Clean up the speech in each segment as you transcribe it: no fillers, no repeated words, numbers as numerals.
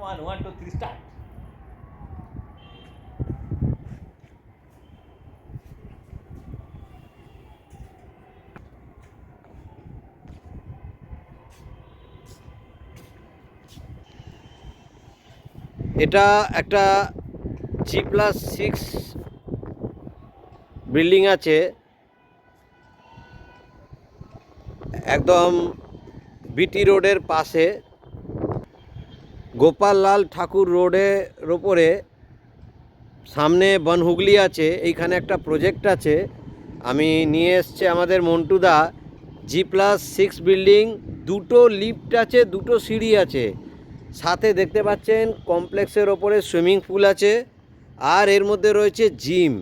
One, one, two, three, start. এটা একটা G+6 building আছে, একদম বিটি রোডের পাশে, গোপাললাল ঠাকুর রোডের ওপরে। সামনে বনহুগলি আছে। এইখানে একটা প্রজেক্ট আছে, আমি নিয়ে এসছে আমাদের মন্টুদা। G+6 বিল্ডিং, দুটো লিফট আছে, দুটো সিঁড়ি আছে, সাথে দেখতে পাচ্ছেন কমপ্লেক্সের ওপরে সুইমিং পুল আছে, আর এর মধ্যে রয়েছে জিম।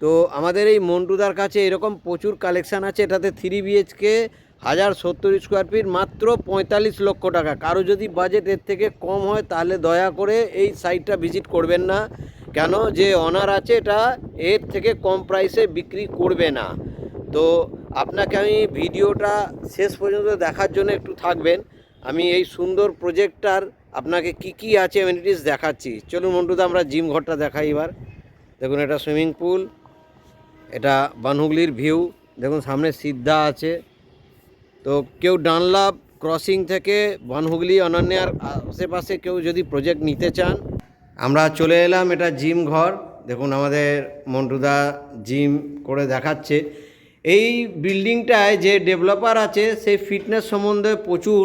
তো আমাদের এই মন্টুদার কাছে এরকম প্রচুর কালেকশান আছে। এটাতে 3 BHK 1070 স্কোয়ার ফিট, মাত্র 45 লক্ষ টাকা। কারো যদি বাজেট এর থেকে কম হয় তাহলে দয়া করে এই সাইটটা ভিজিট করবেন না, কেন যে অনার আছে এটা এর থেকে কম প্রাইসে বিক্রি করবে না। তো আপনাকে আমি ভিডিওটা শেষ পর্যন্ত দেখার জন্য একটু থাকবেন। আমি এই সুন্দর প্রজেক্টটার আপনাকে কি আছে অ্যামেনিটিস দেখাচ্ছি। চলুন মন্টুদা, আমরা জিম ঘরটা দেখাই এবার। দেখুন, এটা সুইমিং পুল, এটা বনহুগলির ভিউ। দেখুন সামনে সিদ্ধা আছে। তো কেউ ডানলাভ ক্রসিং থেকে বনহুগলি অনন্যার আশেপাশে কেউ যদি প্রজেক্ট নিতে চান, আমরা চলে এলাম। এটা জিম ঘর। দেখুন আমাদের মন্টুদা জিম করে দেখাচ্ছে। এই বিল্ডিংটায় যে ডেভেলপার আছে সেই ফিটনেস সম্বন্ধে প্রচুর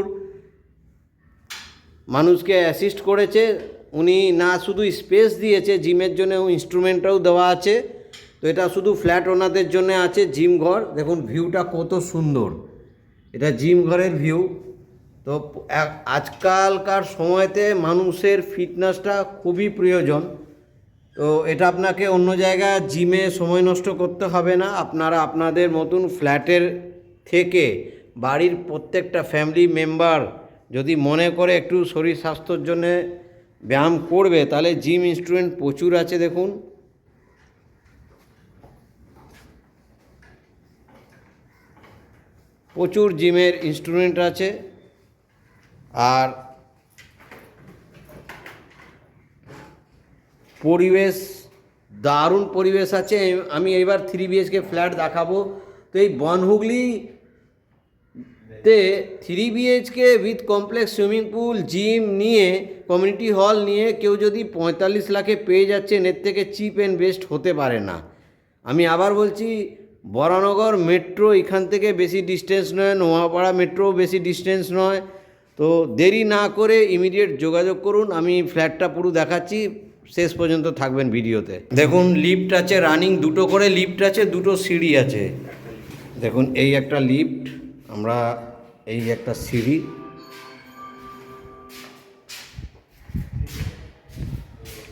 মানুষকে অ্যাসিস্ট করেছে। উনি না শুধু স্পেস দিয়েছে জিমের জন্য, ইনস্ট্রুমেন্টটাও দেওয়া আছে। তো এটা শুধু ফ্ল্যাট ওনারদের জন্য আছে জিম ঘর। দেখুন ভিউটা কত সুন্দর, এটা জিম ঘরের ভিউ। তো আজকালকার সময়তে মানুষের ফিটনেসটা খুবই প্রয়োজন। তো এটা আপনাকে অন্য জায়গায় জিমে সময় নষ্ট করতে হবে না। আপনারা আপনাদের মতন ফ্ল্যাটের থেকে বাড়ির প্রত্যেকটা ফ্যামিলি মেম্বার যদি মনে করে একটু শরীর স্বাস্থ্যর জন্যে ব্যায়াম করবে, তাহলে জিম ইনস্ট্রুমেন্ট প্রচুর আছে। দেখুন প্রচুর জিমের ইনস্ট্রুমেন্ট আছে। আর পরিবেশ, দারুণ পরিবেশ আছে। আমি এইবার 3 BHK ফ্ল্যাট দেখাবো। তো এই বনহুগলিতে 3 BHK with complex swimming pool, gym নিয়ে, কমিউনিটি হল নিয়ে কেউ যদি 45 লাখে পেয়ে যাচ্ছেন, এর থেকে চিপ অ্যান্ড বেস্ট হতে পারে না। আমি আবার বলছি, বরানগর মেট্রো এখান থেকে বেশি ডিস্টেন্স নয়, নোয়াপাড়া মেট্রোও বেশি ডিস্টেন্স নয়। তো দেরি না করে ইমিডিয়েট যোগাযোগ করুন। আমি ফ্ল্যাটটা পুরো দেখাচ্ছি, শেষ পর্যন্ত থাকবেন ভিডিওতে। দেখুন লিফট আছে, রানিং দুটো করে লিফট আছে, দুটো সিঁড়ি আছে। দেখুন এই একটা লিফট, আমরা এই একটা সিঁড়ি।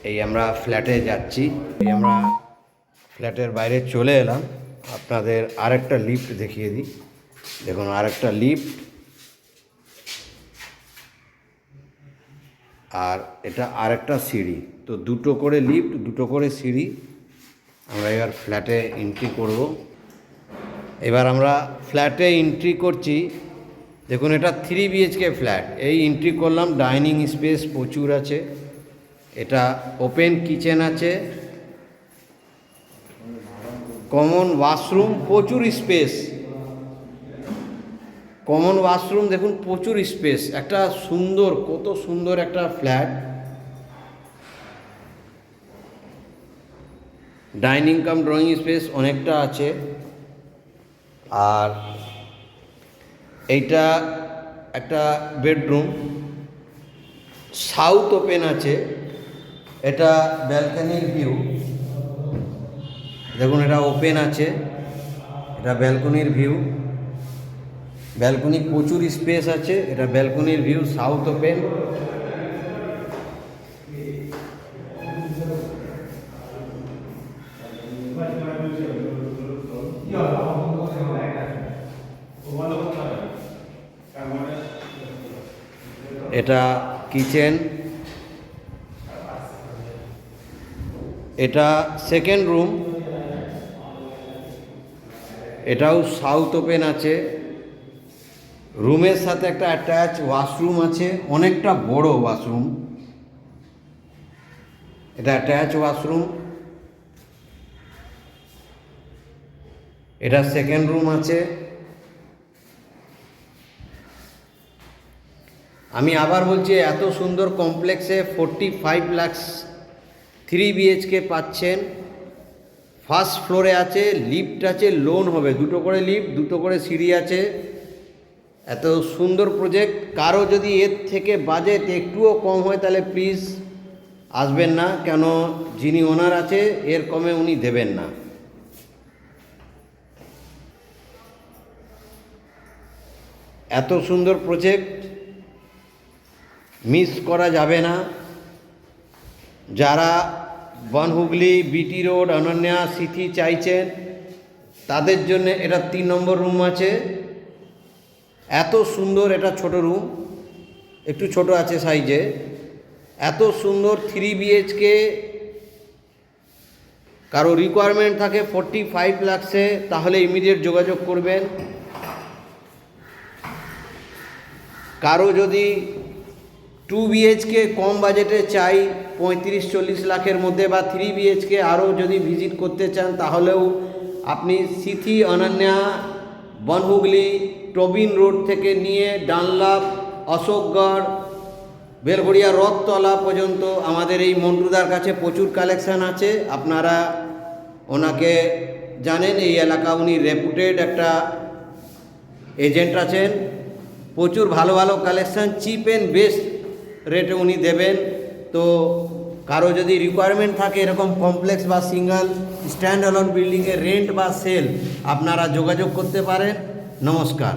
এই আমরা ফ্ল্যাটে যাচ্ছি। এই আমরা ফ্ল্যাটের বাইরে চলে এলাম। আপনাদের আরেকটা লিফট দেখিয়ে দিই। দেখুন আরেকটা লিফট, আর এটা আরেকটা সিঁড়ি। তো দুটো করে লিফট, দুটো করে সিঁড়ি। আমরা এবার ফ্ল্যাটে এন্ট্রি করব। এবার আমরা ফ্ল্যাটে এন্ট্রি করছি। দেখুন এটা 3 BHK ফ্ল্যাট। এই এন্ট্রি করলাম, ডাইনিং স্পেস প্রচুর আছে। এটা ওপেন কিচেন আছে, কমন ওয়াশরুম, প্রচুর স্পেস। কমন ওয়াশরুম দেখুন, প্রচুর স্পেস। একটা সুন্দর, কত সুন্দর একটা ফ্ল্যাট। ডাইনিং কাম ড্রয়িং স্পেস অনেকটা আছে। আর এইটা একটা বেডরুম, সাউথ ওপেন আছে। এটা ব্যালকনির ভিউ। দেখুন এটা ওপেন আছে, এটা ব্যালকনির ভিউ। ব্যালকনি প্রচুর স্পেস আছে। এটা ব্যালকনির ভিউ, সাউথ ওপেন। এটা কিচেন, এটা সেকেন্ড রুম। এটাও সাউথ ওপেন আছে। রুমের সাথে একটা অ্যাটাচ ওয়াশরুম আছে, অনেকটা বড় ওয়াশরুম। এটা অ্যাটাচ ওয়াশরুম, এটা সেকেন্ড রুম আছে। আমি আবার বলছি, এত সুন্দর কমপ্লেক্সে 45 লাক্স 3 বিএইচকে পাচ্ছেন। ফার্স্ট ফ্লোরে আছে, লিফট আছে, লোন হবে, 2টো করে লিফট, 2টো করে সিঁড়ি আছে। এত সুন্দর প্রজেক্ট। কারো যদি এর থেকে বাজেট একটুও কম হয় তাহলে প্লিজ আসবেন না, কেন যিনি ওনার আছে এর কমে উনি দেবেন না। এত সুন্দর প্রজেক্ট মিস করা যাবে না। যারা বনহুগলি, বিটি রোড, অনন্যা, সিথি চাইছেন তাদের জন্য এটা 3 নম্বর রুম আছে। এত সুন্দর, এটা ছোট রুম, একটু ছোট আছে সাইজে। এত সুন্দর 3 বিএইচকে কারো রিকোয়ারমেন্ট থাকে 45 লাক্সে, তাহলে ইমিডিয়েট যোগাযোগ করবেন। কারো যদি 2 বিএইচকে কম বাজেটে চাই 35-40 লাখের মধ্যে, বা 3 বিএইচকে আরও যদি ভিজিট করতে চান, তাহলেও আপনি সিথি, অনন্যা, বনহুগলি, টবিন রোড থেকে নিয়ে ডানলাপ, অশোকগড়, বেলঘড়িয়া, রথতলা পর্যন্ত আমাদের এই মন্টুদার কাছে প্রচুর কালেকশান আছে। আপনারা ওনাকে জানেন, এই এলাকা উনি রেপুটেড একটা এজেন্ট আছেন। প্রচুর ভালো ভালো কালেকশান চিপ অ্যান্ড বেস্ট রেটে উনি দেবেন। তো কারো যদি রিকোয়ারমেন্ট থাকে এরকম কমপ্লেক্স বা সিঙ্গল স্ট্যান্ড অ্যালোন বিল্ডিংয়ে রেন্ট বা সেল, আপনারা যোগাযোগ করতে পারেন। নমস্কার।